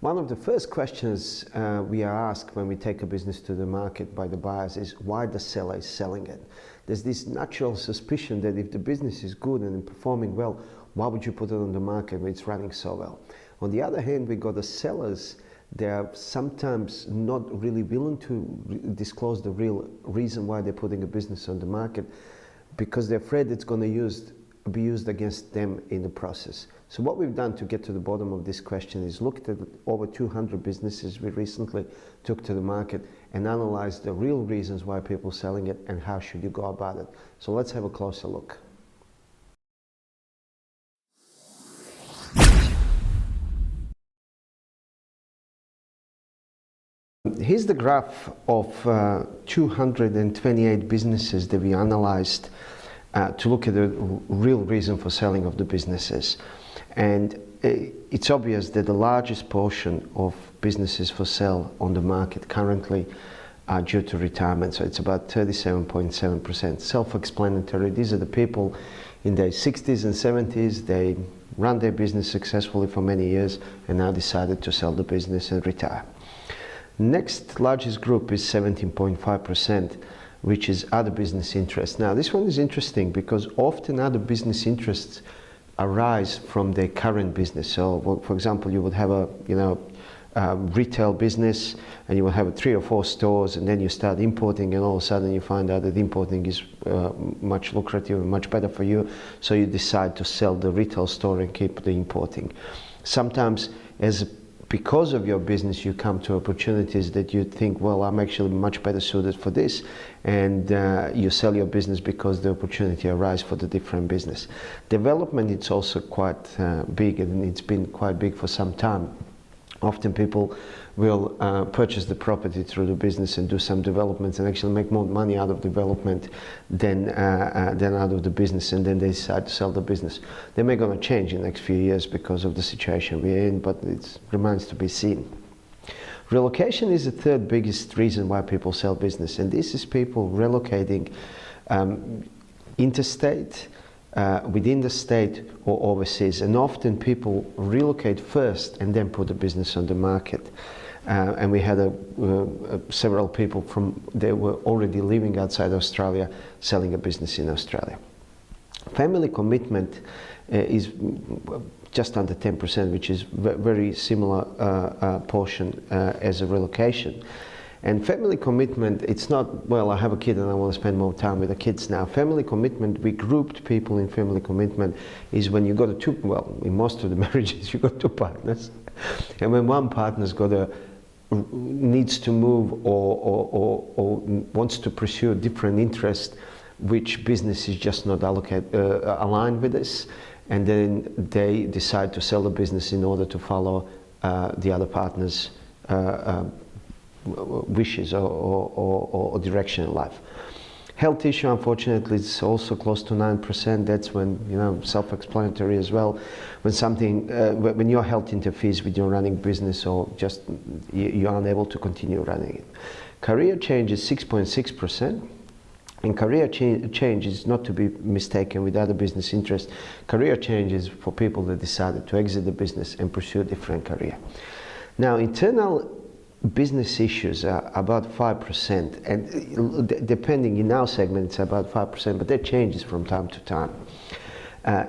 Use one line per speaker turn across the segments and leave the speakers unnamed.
One of the first questions we are asked when we take a business to the market by the buyers is why the seller is selling it. There's this natural suspicion that if the business is good and performing well, why would you put it on the market when it's running so well? On the other hand, we got the sellers. They are sometimes not really willing to disclose the real reason why they're putting a business on the market, because they're afraid it's going to be used against them in the process. So what we've done to get to the bottom of this question is looked at over 200 businesses we recently took to the market and analyzed the real reasons why people are selling it and how should you go about it. So let's have a closer look. Here's the graph of 228 businesses that we analyzed to look at the real reason for selling of the businesses. And it's obvious that the largest portion of businesses for sale on the market currently are due to retirement. So it's about 37.7%. Self-explanatory. These are the people in their 60s and 70s. They run their business successfully for many years and now decided to sell the business and retire. Next largest group is 17.5%, which is other business interests. Now this one is interesting because often other business interests arise from their current business. So for example, you would have a retail business and you will have 3 or 4 stores, and then you start importing and all of a sudden you find out that importing is much lucrative and much better for you, so you decide to sell the retail store and keep the importing. Sometimes because of your business you come to opportunities that you think, well, I'm actually much better suited for this, and you sell your business because the opportunity arises for the different business. Development, it's also quite big, and it's been quite big for some time. Often people will purchase the property through the business and do some developments and actually make more money out of development than out of the business, and then they decide to sell the business. They may going to change in the next few years because of the situation we're in, but it remains to be seen. Relocation is the third biggest reason why people sell business, and this is people relocating interstate, within the state or overseas, and often people relocate first and then put the business on the market. And we had several people they were already living outside Australia selling a business in Australia. Family commitment is just under 10%, which is very similar portion as a relocation. And family commitment, it's not, well, I have a kid and I want to spend more time with the kids now. Family commitment, we grouped people in family commitment, is when you got in most of the marriages you got 2 partners. And when one partner's needs to move or wants to pursue a different interest, which business is just not aligned with this, and then they decide to sell the business in order to follow the other partner's wishes or direction in life. Health issue, unfortunately, is also close to 9%. That's when, self-explanatory as well. When something, when your health interferes with your running business, or just you're unable to continue running it. Career change is 6.6%. And career change is not to be mistaken with other business interests. Career change is for people that decided to exit the business and pursue a different career. Now, internal business issues are about 5%, and depending in our segment it's about 5%, but that changes from time to time.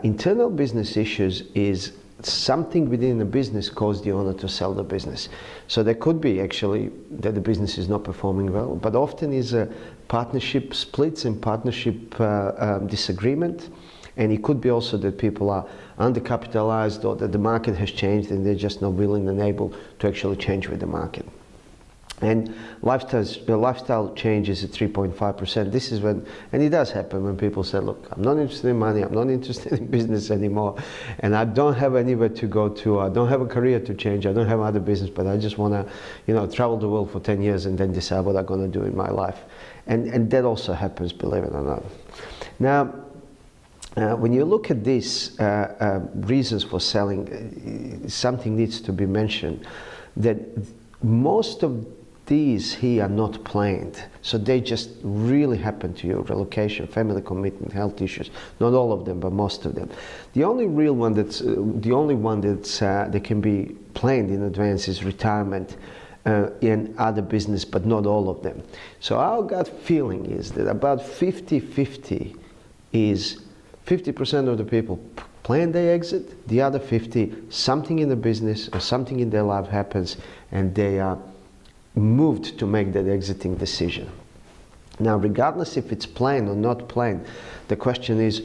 Internal business issues is something within the business caused the owner to sell the business. So there could be actually that the business is not performing well, but often is a partnership splits and partnership disagreement. And it could be also that people are undercapitalized, or that the market has changed and they're just not willing and able to actually change with the market. And lifestyle change is at 3.5%. This is when, and it does happen when people say, look, I'm not interested in money, I'm not interested in business anymore, and I don't have anywhere to go to, I don't have a career to change, I don't have other business, but I just want to, travel the world for 10 years and then decide what I'm going to do in my life. And that also happens, believe it or not. Now, when you look at these reasons for selling, something needs to be mentioned, that most of these here are not planned. So they just really happen to you: relocation, family commitment, health issues. Not all of them, but most of them. The only real one that can be planned in advance is retirement and other business, but not all of them. So our gut feeling is that about 50-50 is 50% of the people plan their exit, the other 50, something in the business or something in their life happens and they are moved to make that exiting decision. Now, regardless if it's planned or not planned, the question is,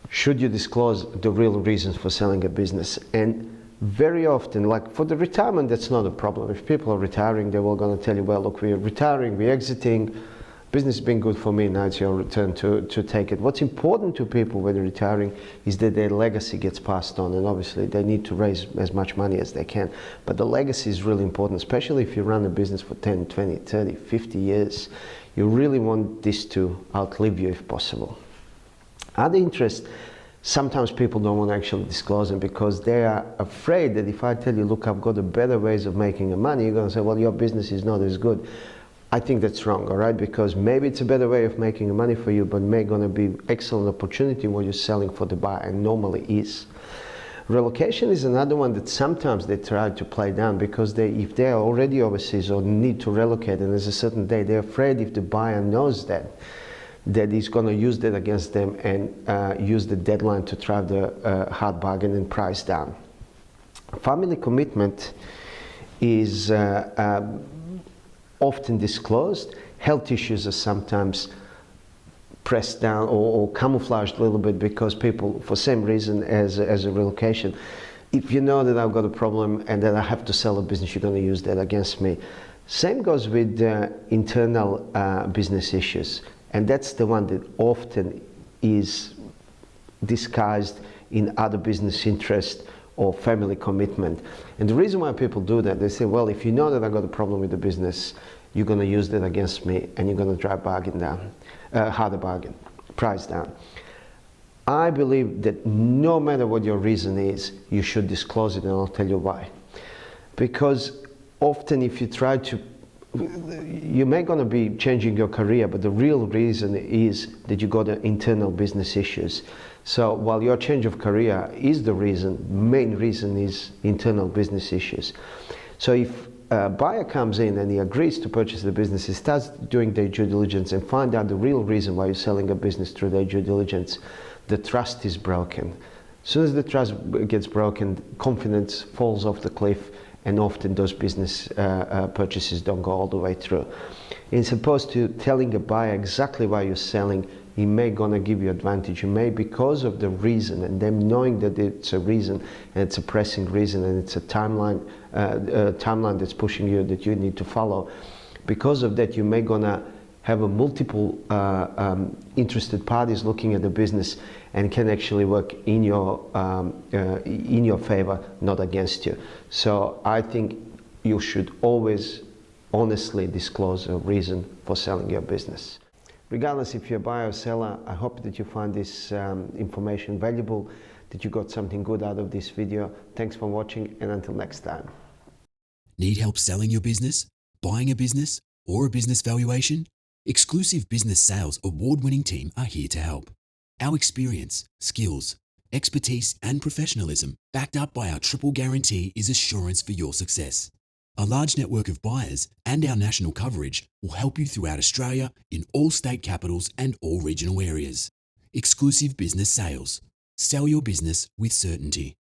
should you disclose the real reasons for selling a business? And very often, like for the retirement, that's not a problem. If people are retiring, they're all going to tell you, well, look, we're retiring, we're exiting, business has been good for me, now it's your turn to take it. What's important to people when they're retiring is that their legacy gets passed on, and obviously they need to raise as much money as they can. But the legacy is really important, especially if you run a business for 10, 20, 30, 50 years. You really want this to outlive you if possible. Other interests, sometimes people don't want to actually disclose them because they are afraid that if I tell you, look, I've got a better ways of making money, you're going to say, well, your business is not as good. I think that's wrong, all right? Because maybe it's a better way of making money for you, but may gonna be excellent opportunity when you're selling for the buyer, and normally is. Relocation is another one that sometimes they try to play down because if they're already overseas or need to relocate and there's a certain day, they're afraid if the buyer knows that he's gonna use that against them and use the deadline to drive the hard bargain and price down. Family commitment is often disclosed. Health issues are sometimes pressed down or camouflaged a little bit because people, for same reason as a relocation, if you know that I've got a problem and that I have to sell a business, you're going to use that against me. Same goes with internal business issues, and that's the one that often is disguised in other business interest or family commitment. And the reason why people do that, they say, well, if you know that I got a problem with the business, you're going to use that against me and you're going to drive bargain down, harder bargain, price down. I believe that no matter what your reason is, you should disclose it, and I'll tell you why. Because often if you try to, you may going to be changing your career, but the real reason is that you got internal business issues. So while your change of career is the reason, main reason is internal business issues. So if a buyer comes in and he agrees to purchase the business, he starts doing their due diligence and find out the real reason why you're selling a business through their due diligence, the trust is broken. As soon as the trust gets broken, confidence falls off the cliff, and often those business purchases don't go all the way through. As opposed to telling a buyer exactly why you're selling, he may gonna give you advantage. You may, because of the reason, and them knowing that it's a reason, and it's a pressing reason, and it's a timeline that's pushing you, that you need to follow. Because of that, you may gonna have a multiple interested parties looking at the business, and can actually work in your favor, not against you. So I think you should always honestly disclose a reason for selling your business. Regardless if you're a buyer or seller, I hope that you find this information valuable, that you got something good out of this video. Thanks for watching, and until next time.
Need help selling your business, buying a business, or a business valuation? Xclusive Business Sales award-winning team are here to help. Our experience, skills, expertise, and professionalism, backed up by our triple guarantee, is assurance for your success. A large network of buyers and our national coverage will help you throughout Australia in all state capitals and all regional areas. Xclusive Business Sales. Sell your business with certainty.